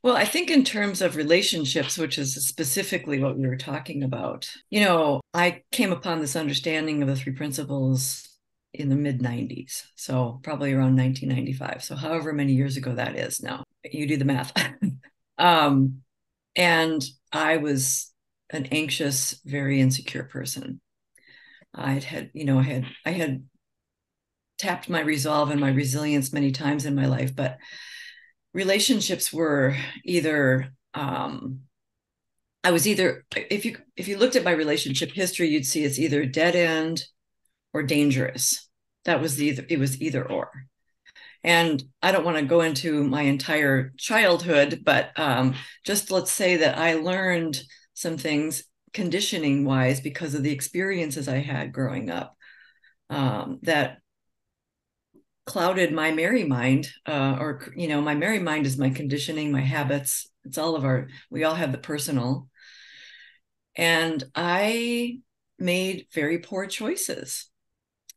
Well, I think in terms of relationships, which is specifically what we were talking about, I came upon this understanding of the three principles in the mid 90s. So probably around 1995. So however many years ago that is now, you do the math. um, and I was an anxious, very insecure person. I had tapped my resolve and my resilience many times in my life, but relationships were either I was either if you looked at my relationship history, you'd see it's either dead end or dangerous. That was it was either or. And I don't want to go into my entire childhood, but just let's say that I learned some things conditioning wise because of the experiences I had growing up that clouded my merry mind, my merry mind is my conditioning, my habits. It's all of we all have the personal. And I made very poor choices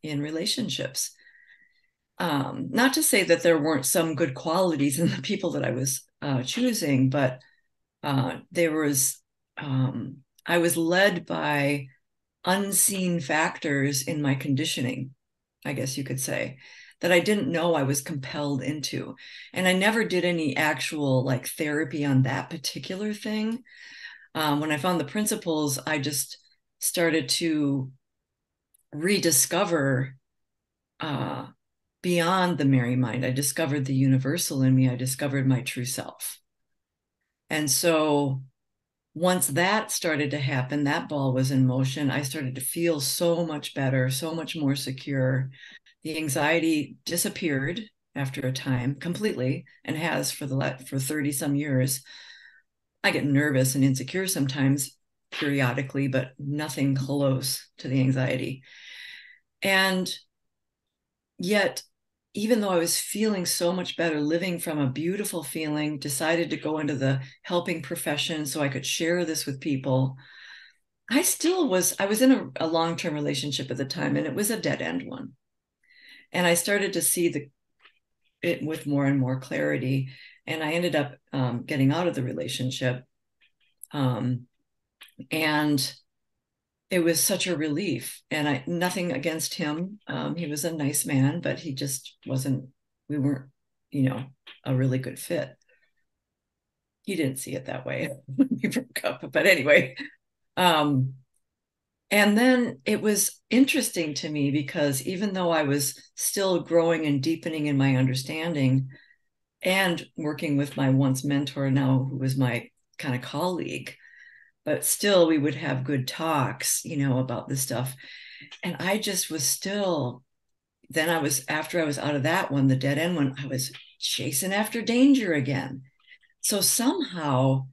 in relationships. Not to say that there weren't some good qualities in the people that I was choosing, but there was, I was led by unseen factors in my conditioning, I guess you could say, that I didn't know I was compelled into. And I never did any actual like therapy on that particular thing. When I found the principles, I just started to rediscover uh, beyond the merry mind. I discovered the universal in me. I discovered my true self. And so once that started to happen, that ball was in motion. I started to feel so much better, so much more secure. The anxiety disappeared after a time completely and has for 30 some years. I get nervous and insecure sometimes periodically, but nothing close to the anxiety. And yet, even though I was feeling so much better, living from a beautiful feeling, decided to go into the helping profession so I could share this with people. I was in a long-term relationship at the time, and it was a dead end one. And I started to see it with more and more clarity. And I ended up getting out of the relationship. And it was such a relief. And nothing against him. He was a nice man, but he just wasn't, we weren't, a really good fit. He didn't see it that way when we broke up. But anyway, um, and then it was interesting to me because even though I was still growing and deepening in my understanding and working with my once mentor, now who was my kind of colleague, but still we would have good talks, about this stuff. And I just was still, then after I was out of that one, the dead end one, I was chasing after danger again. So somehow,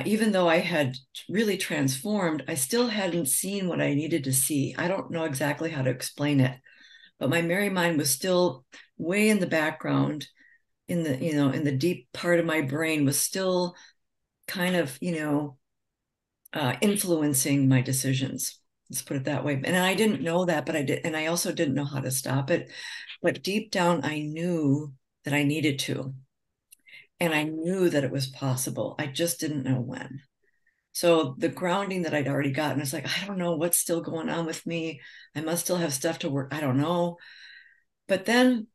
even though I had really transformed, I still hadn't seen what I needed to see. I don't know exactly how to explain it, but my merry mind was still way in the background, in the deep part of my brain was still kind of, influencing my decisions. Let's put it that way. And I didn't know that, but I did. And I also didn't know how to stop it. But deep down, I knew that I needed to. And I knew that it was possible. I just didn't know when. So the grounding that I'd already gotten, it's like, I don't know what's still going on with me. I must still have stuff to work. I don't know. But then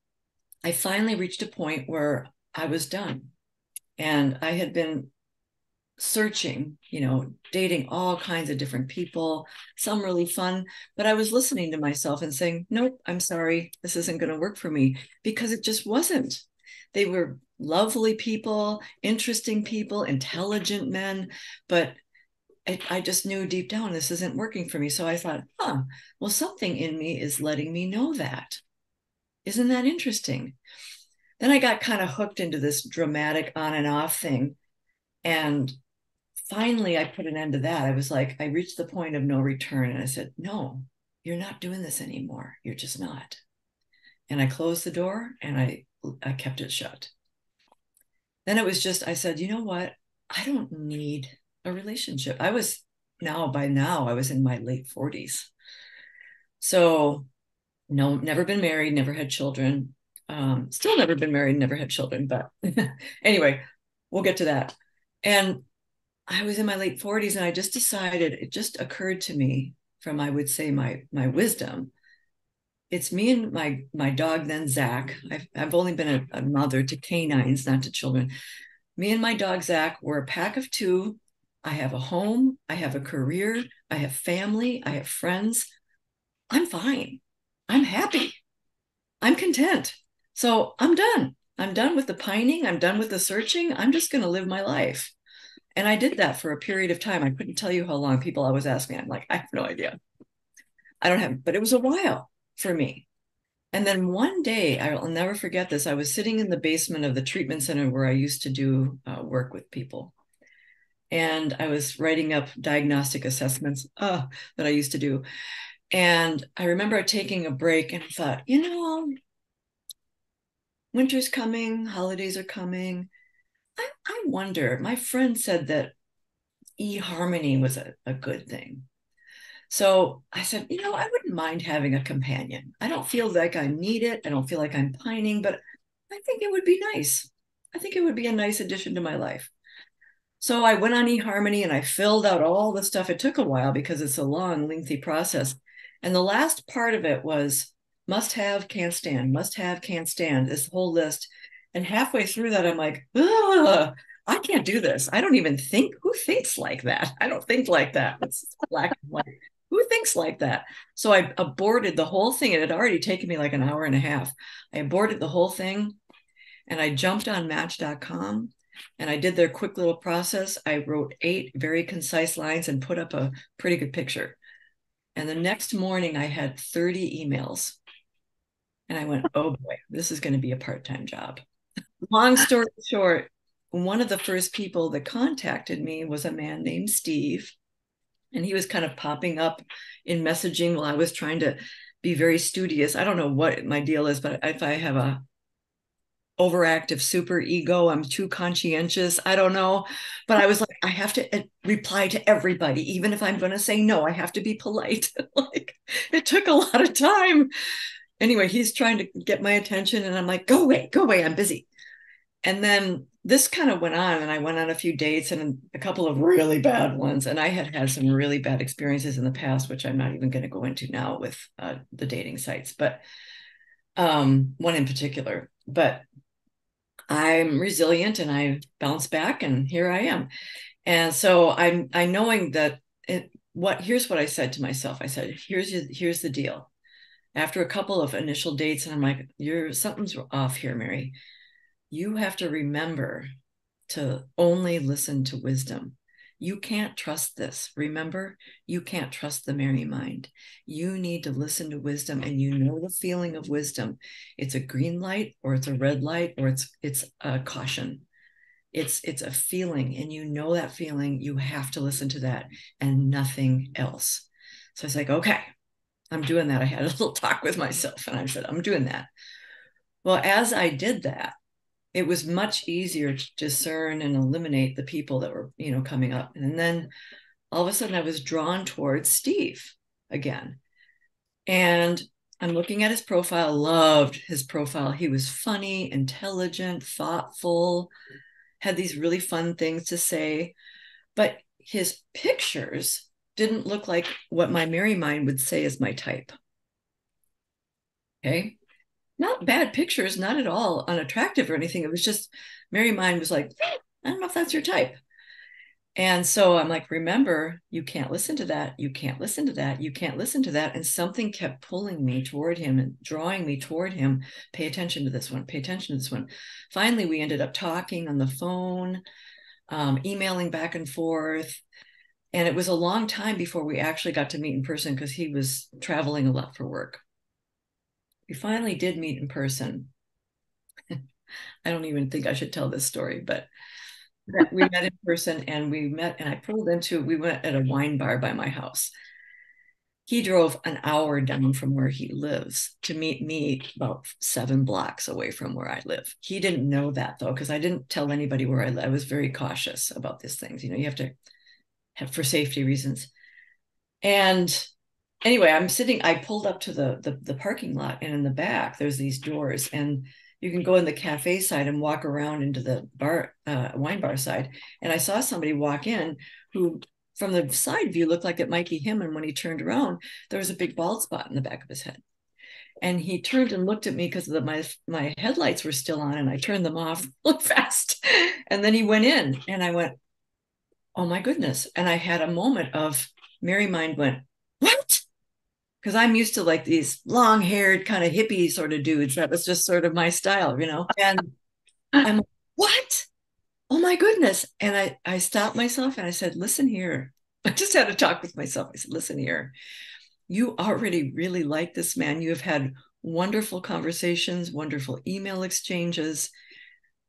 I finally reached a point where I was done. And I had been searching, dating all kinds of different people, some really fun, but I was listening to myself and saying, nope, I'm sorry, this isn't going to work for me because it just wasn't. They were lovely people, interesting people, intelligent men, but I just knew deep down this isn't working for me. So I thought, well, something in me is letting me know that. Isn't that interesting? Then I got kind of hooked into this dramatic on and off thing. And finally, I put an end to that. I was like, I reached the point of no return. And I said, no, you're not doing this anymore. You're just not. And I closed the door and I kept it shut. Then it was just, I said, you know what? I don't need a relationship. By now, I was in my late 40s. So, no, never been married, never had children. Still never been married, never had children. But anyway, we'll get to that. And I was in my late 40s, and I just decided, it just occurred to me from, I would say, my wisdom. It's me and my dog, then Zach. I've only been a mother to canines, not to children. Me and my dog, Zach, we're a pack of two. I have a home. I have a career. I have family. I have friends. I'm fine. I'm happy. I'm content. So I'm done. I'm done with the pining. I'm done with the searching. I'm just going to live my life. And I did that for a period of time. I couldn't tell you how long. People always ask me. I'm like, I have no idea. I don't have, but it was a while for me. And then one day, I'll never forget this. I was sitting in the basement of the treatment center where I used to do work with people. And I was writing up diagnostic assessments that I used to do. And I remember taking a break and I thought, winter's coming, holidays are coming. I wonder, my friend said that eHarmony was a good thing. So I said, I wouldn't mind having a companion. I don't feel like I need it. I don't feel like I'm pining, but I think it would be nice. I think it would be a nice addition to my life. So I went on eHarmony and I filled out all the stuff. It took a while because it's a long, lengthy process. And the last part of it was must have, can't stand, must have, can't stand, this whole list. And halfway through that, I'm like, I can't do this. I don't even think, who thinks like that? I don't think like that. It's black and white. Who thinks like that? So I aborted the whole thing. It had already taken me like an hour and a half. I aborted the whole thing and I jumped on Match.com and I did their quick little process. I wrote 8 very concise lines and put up a pretty good picture. And the next morning I had 30 emails. And I went, oh boy, this is going to be a part-time job. Long story short, one of the first people that contacted me was a man named Steve. And he was kind of popping up in messaging while I was trying to be very studious. I don't know what my deal is, but if I have a overactive super ego, I'm too conscientious, I don't know. But I was like, I have to reply to everybody, even if I'm going to say no, I have to be polite. Like, it took a lot of time. Anyway, he's trying to get my attention and I'm like, go away, I'm busy. And then this kind of went on and I went on a few dates and a couple of really bad ones. And I had some really bad experiences in the past, which I'm not even going to go into now with the dating sites, but one in particular. But I'm resilient and I bounce back and here I am. And so I'm knowing that here's what I said to myself. I said, here's the deal. After a couple of initial dates, and I'm like, something's off here, Mary. You have to remember to only listen to wisdom. You can't trust this. Remember, you can't trust the Mary mind. You need to listen to wisdom, and you know the feeling of wisdom. It's a green light, or it's a red light, or it's a caution. It's a feeling, and you know that feeling. You have to listen to that and nothing else. So I was like, okay, I'm doing that. I had a little talk with myself, and I said, I'm doing that. Well, as I did that, it was much easier to discern and eliminate the people that were, coming up. And then all of a sudden I was drawn towards Steve again. And I'm looking at his profile, loved his profile. He was funny, intelligent, thoughtful, had these really fun things to say. But his pictures didn't look like what my Mary mind would say is my type. Okay. Not bad pictures, not at all unattractive or anything. It was just Mary mind was like, I don't know if that's your type. And so I'm like, remember, you can't listen to that. You can't listen to that. You can't listen to that. And something kept pulling me toward him and drawing me toward him. Pay attention to this one. Pay attention to this one. Finally, we ended up talking on the phone, emailing back and forth. And it was a long time before we actually got to meet in person because he was traveling a lot for work. We finally did meet in person. I don't even think I should tell this story, but we met in person and we went at a wine bar by my house. He drove an hour down from where he lives to meet me about 7 blocks away from where I live. He didn't know that though, because I didn't tell anybody where I live. I was very cautious about these things. You have to have for safety reasons. And anyway, I pulled up to the parking lot, and in the back, there's these doors, and you can go in the cafe side and walk around into the bar, wine bar side. And I saw somebody walk in who, from the side view, looked like it might be him. And when he turned around, there was a big bald spot in the back of his head. And he turned and looked at me because my headlights were still on, and I turned them off really fast. And then he went in, and I went, oh my goodness. And I had a moment of Mary Mind went, what? Because I'm used to like these long haired kind of hippie sort of dudes. That was just sort of my style, you know? And I'm like, what? Oh my goodness. And I stopped myself and I said, listen here. I just had to talk with myself. I said, listen here. You already really like this man. You have had wonderful conversations, wonderful email exchanges.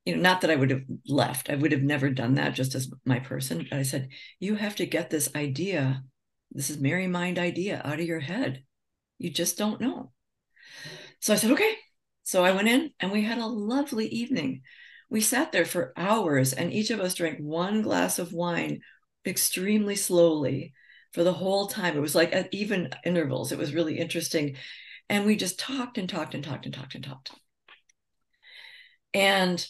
You know, not that I would have left. I would have never done that just as my person. But I said, you have to get this idea, this is Mary Mind idea, out of your head. You just don't know. So I said, okay. So I went in and we had a lovely evening. We sat there for hours and each of us drank one glass of wine extremely slowly for the whole time. It was like at even intervals. It was really interesting. And we just talked and talked and talked and talked and talked. And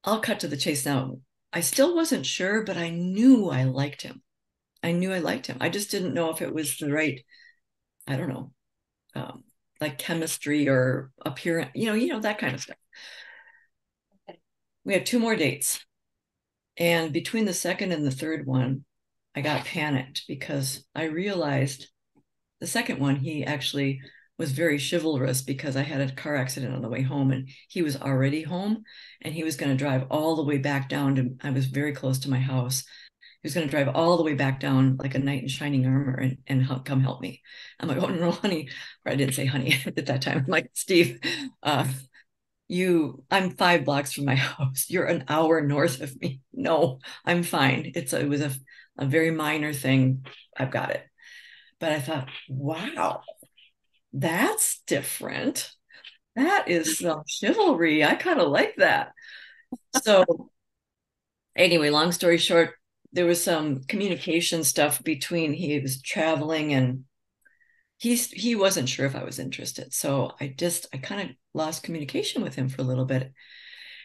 I'll cut to the chase now. I still wasn't sure, but I knew I liked him. I knew I liked him. I just didn't know if it was the right, I don't know, like chemistry or appearance, that kind of stuff. We had 2 more dates. And between the second and the third one, I got panicked because I realized the second one, he actually was very chivalrous because I had a car accident on the way home and he was already home and he was going to drive all the way back down to, I was very close to my house. He was going to drive all the way back down like a knight in shining armor and come help me. I'm like, oh no, honey. Or I didn't say honey at that time. I'm like, Steve, I'm 5 blocks from my house. You're an hour north of me. No, I'm fine. It was a very minor thing. I've got it. But I thought, wow, that's different. That is some chivalry. I kind of like that. So anyway, long story short, there was some communication stuff between he was traveling and he wasn't sure if I was interested. So I kind of lost communication with him for a little bit.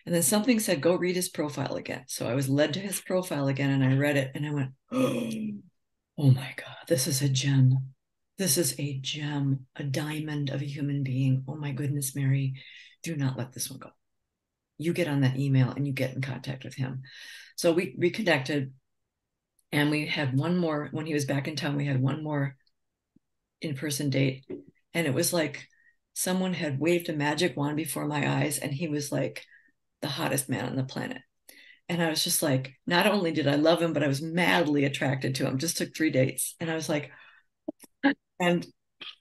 And then something said, go read his profile again. So I was led to his profile again and I read it and I went, oh my God, this is a gem. This is a gem, a diamond of a human being. Oh my goodness, Mary, do not let this one go. You get on that email and you get in contact with him. So we reconnected and we had one more, when he was back in town, we had one more in-person date. And it was like someone had waved a magic wand before my eyes and he was like the hottest man on the planet. And I was just like, not only did I love him, but I was madly attracted to him. Just took 3 dates. And I was like, and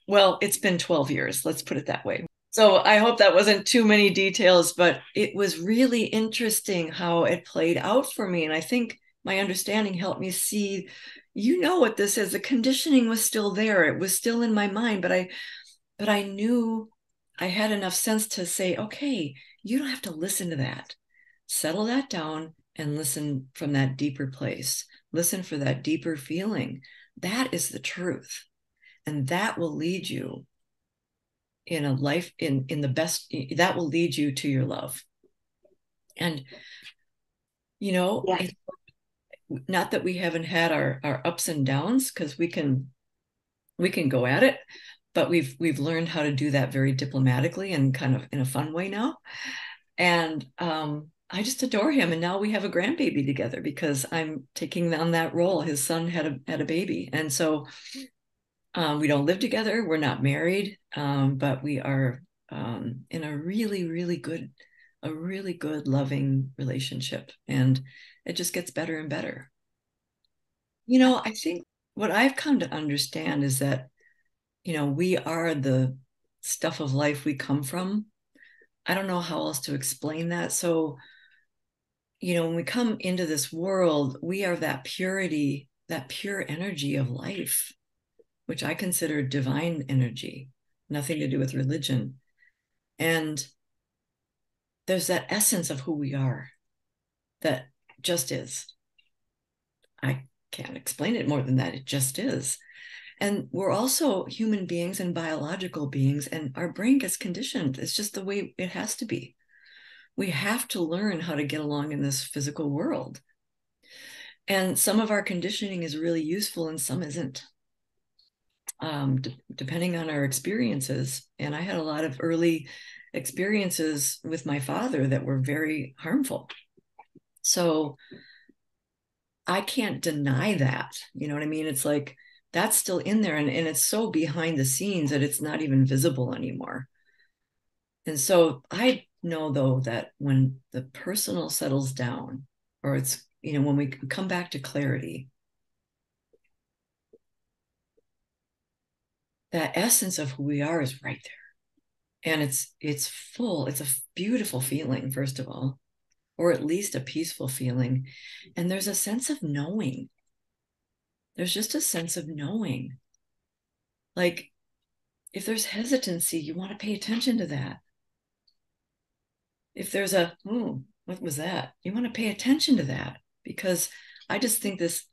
well, it's been 12 years. Let's put it that way. So I hope that wasn't too many details, but it was really interesting how it played out for me. And I think my understanding helped me see, what this is. The conditioning was still there. It was still in my mind, but I knew I had enough sense to say, okay, you don't have to listen to that. Settle that down and listen from that deeper place. Listen for that deeper feeling. That is the truth. And that will lead you in a life in the best, that will lead you to your love. And, yeah. Not that we haven't had our ups and downs, because we can go at it, but we've learned how to do that very diplomatically and kind of in a fun way now. And I just adore him. And now we have a grandbaby together because I'm taking on that role. His son had a baby. And so we don't live together. We're not married, but we are in a really, really good, loving relationship. And it just gets better and better. I think what I've come to understand is that, we are the stuff of life we come from. I don't know how else to explain that. So, when we come into this world, we are that purity, that pure energy of life, which I consider divine energy, nothing to do with religion. And there's that essence of who we are that just is. I can't explain it more than that. It just is. And we're also human beings and biological beings, and our brain gets conditioned. It's just the way it has to be. We have to learn how to get along in this physical world. And some of our conditioning is really useful and some isn't, depending on our experiences. And I had a lot of early experiences with my father that were very harmful. So I can't deny that. You know what I mean? It's like that's still in there, and it's so behind the scenes that it's not even visible anymore. And so I know, though, that when the personal settles down, or it's, when we come back to clarity, that essence of who we are is right there. And it's full, it's a beautiful feeling, first of all, or at least a peaceful feeling. And there's a sense of knowing. There's just a sense of knowing. Like if there's hesitancy, you want to pay attention to that. If there's what was that? You want to pay attention to that, because I just think this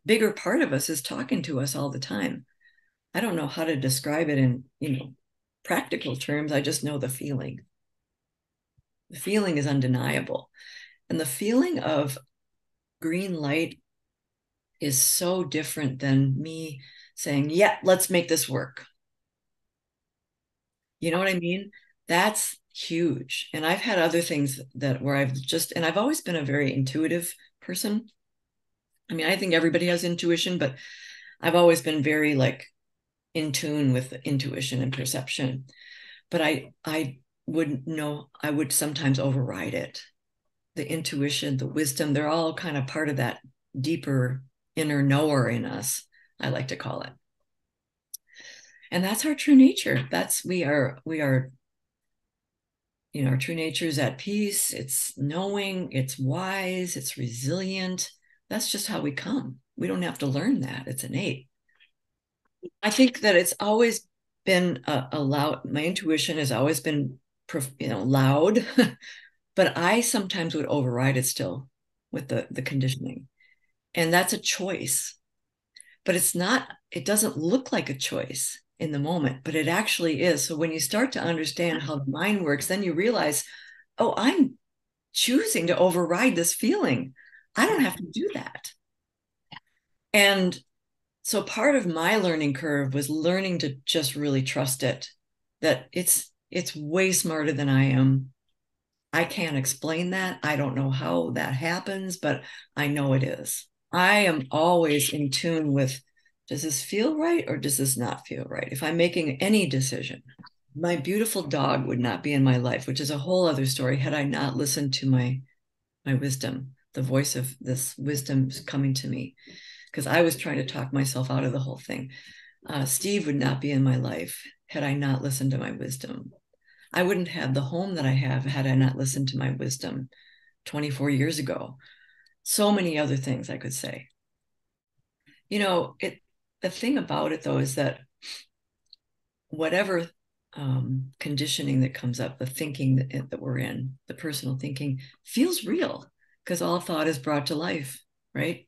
bigger part of us is talking to us all the time. I don't know how to describe it in, practical terms. I just know the feeling. The feeling is undeniable. And the feeling of green light is so different than me saying, yeah, let's make this work. You know what I mean? That's huge. And I've had other things that where and I've always been a very intuitive person. I mean, I think everybody has intuition, but I've always been very like in tune with intuition and perception. But I would know, I would sometimes override it. The intuition, the wisdom, they're all kind of part of that deeper inner knower in us, I like to call it. And that's our true nature. We are, our true nature is at peace. It's knowing, it's wise, it's resilient. That's just how we come. We don't have to learn that. It's innate. I think that it's always been allowed. My intuition has always been, loud, but I sometimes would override it still with the conditioning. And that's a choice, but it doesn't look like a choice in the moment, but it actually is. So when you start to understand how the mind works, then you realize, oh, I'm choosing to override this feeling. I don't have to do that. And so part of my learning curve was learning to just really trust it, that it's way smarter than I am. I can't explain that. I don't know how that happens, but I know it is. I am always in tune with, does this feel right or does this not feel right? If I'm making any decision, my beautiful dog would not be in my life, which is a whole other story, had I not listened to my wisdom, the voice of this wisdom coming to me, because I was trying to talk myself out of the whole thing. Steve would not be in my life had I not listened to my wisdom. I wouldn't have the home that I have had I not listened to my wisdom 24 years ago. So many other things I could say. The thing about it though is that whatever conditioning that comes up, the thinking that we're in, the personal thinking feels real, because all thought is brought to life, right?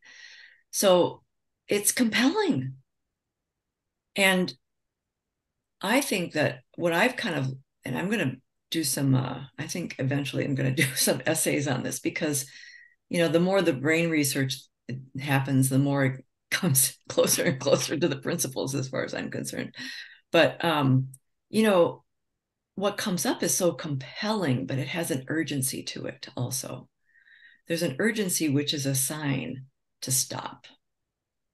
So it's compelling. And I think that what I've kind of, and I'm going to do some, I think eventually I'm going to do some essays on this, because, the more the brain research happens, the more it comes closer and closer to the principles as far as I'm concerned. But, what comes up is so compelling, but it has an urgency to it also. There's an urgency, which is a sign to stop.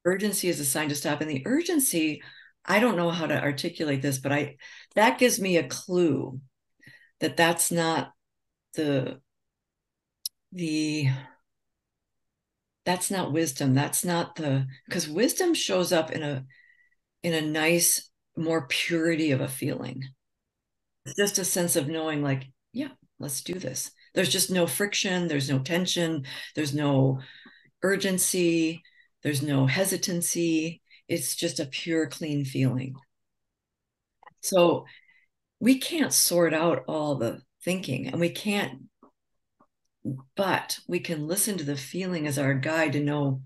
Urgency is a sign to stop. And the urgency, I don't know how to articulate this, but that gives me a clue that that's not that's not wisdom. That's not because wisdom shows up in a nice, more purity of a feeling. It's just a sense of knowing, like, yeah, let's do this. There's just no friction, there's no tension, there's no urgency, there's no hesitancy. It's just a pure, clean feeling. So we can't sort out all the thinking, and but we can listen to the feeling as our guide to know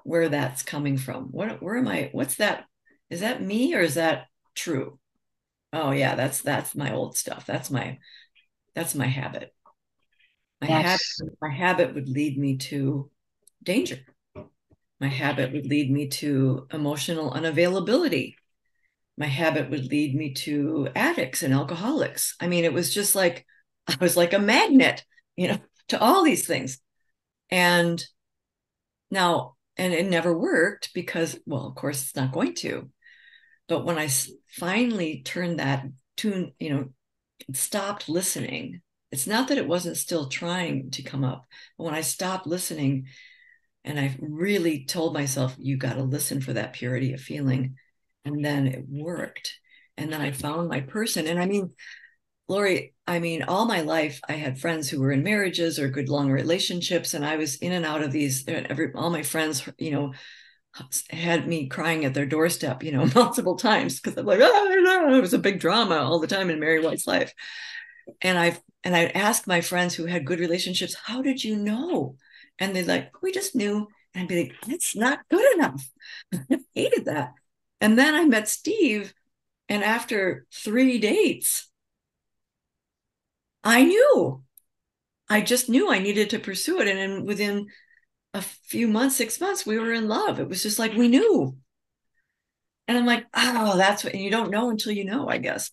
where that's coming from. Where am I? What's that? is that me or is that true? Oh yeah, that's my old stuff. That's my habit. My habit That's my habit would lead me to danger. My habit would lead me to emotional unavailability. My habit would lead me to addicts and alcoholics. I mean, it was just like I was like a magnet, to all these things. And now, and it never worked because, well, of course, it's not going to. But when I finally turned that tune, stopped listening, it's not that it wasn't still trying to come up, but when I stopped listening and I really told myself, you got to listen for that purity of feeling. And then it worked. And then I found my person. And I mean, Lori, I mean, all my life, I had friends who were in marriages or good long relationships, and I was in and out of these. All my friends, had me crying at their doorstep, multiple times because I'm like, oh, it was a big drama all the time in Mary White's life. And I asked my friends who had good relationships, how did you know? And they're like, we just knew. And I'd be like, that's not good enough. I hated that. And then I met Steve, and after 3 dates, I knew. I just knew I needed to pursue it. And then within a few months, 6 months, we were in love. It was just like we knew. And I'm like, oh, that's what, and you don't know until you know, I guess.